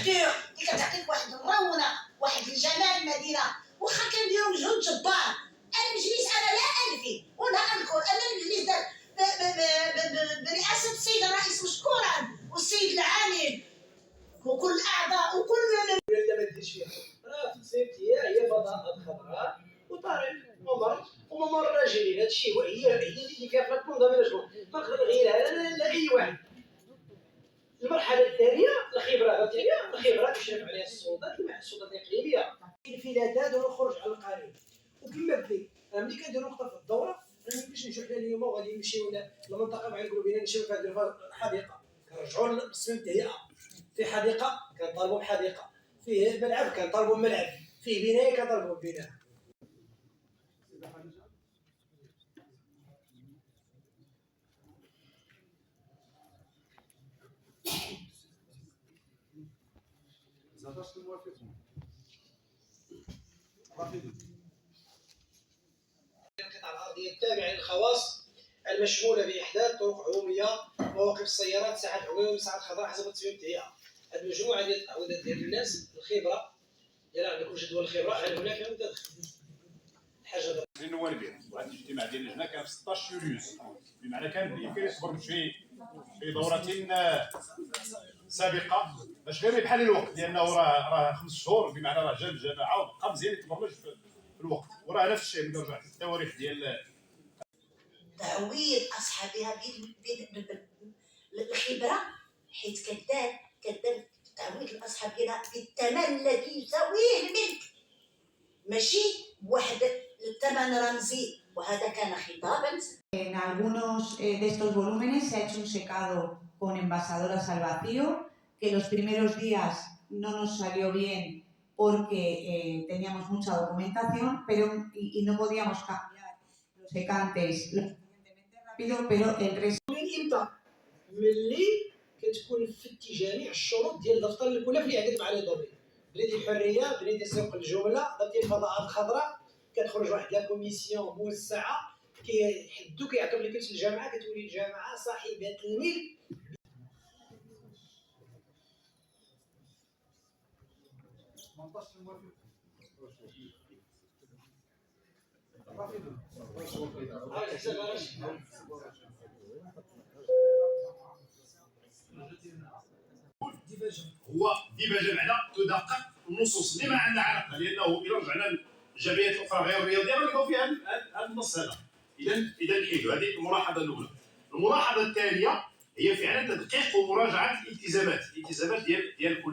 فيردور اللي كتعطيك واحد الرونق، واحد الجمال المدينه. واخا كنديروا مجهود جبار، المجلس انا لا انفي ولا انكر ان المجلس دار برئاسه السيد الرئيس مشكورا والسيد العامل وكل الاعضاء وكل ولا ما ديرش فيها. راه في تصيفط هي فضاءات خضراء وطريق وممر راجلين. هذا الشيء هي اللي فيها في الكوندا ما نقدر نغيرها لا اي واحد. المرحله الثانيه الخبره تشرف عليها السلطات الاقليميه الانفلاتات ونخرج على القانون. وكما قلت لك ملي كنديروا نقطه في الدوره ما يمكنش نمشيو حنا اليوم وغادي نمشيو لمنطقه معينه نقولوا بينا نمشيو كنديروا حديقه، كنرجعوا للقسم التهيئه. في حديقه كنطالبوا بحديقه، فيه ملعب كنطالبوا بملعب، فيه بنايه كنطالبوا ببناء. القطع الارضيه التابعه للخواص المشموله باحداث طرق عموميه، مواقف السيارات، ساحات عموميه، مساحات خضراء حسب تصميم التهيئه. هذه المجموعه ديال التعويضات ديال الناس الخبره ديال عندكم جدول الخبره هل هناك متدخل حاجه النوانبيه. وهذا الاجتماع ديالنا هنا كان في 16 يوليوز، بمعنى كان يمكن يصبر في دوره سابقه باش غير بحال الوقت، لانه راه 5 شهور، بمعنى راه جا الجماعه وبقى مزيان يتبرمج في الوقت. وراه نفس الشيء من رجعت التواريخ ديال تعويض اصحابها بالخبره، حيث كدار تعويض الاصحاب ديالها بالثمن الذي يساويه الملك، ماشي بواحد الثمن رمزي. وهذا كان خطابا. En algunos de estos volúmenes se ha hecho un secado con envasadoras al vacío, que los primeros días no nos salió bien porque teníamos mucha documentación y no podíamos cambiar los secantes lo suficientemente rápido, pero el resto... امتى؟ ملي كتكون فتي جميع الشروط ديال الدفتر الاولى في الاعداد مع لي دوبي. بنيتي الحريه، بنيتي سوق الجمله، درتي الفضاءات الخضراء، كتخرج واحد لا كوميسيون موسعه كيحدو كيعطيو لك الجامعه، كتولي الجامعه صاحبه الملك. هو ديباجه معنا تدقق النصوص اللي ما عندها علاقه، لانه الى رجعنا للجمعيات الاخرى غير الرياضيه غنلقاو فيها هذا النص هذا. اذا نحيدو. هذه الملاحظه الاولى. الملاحظه الثانيه هي فعلا تدقيق ومراجعه الالتزامات ديال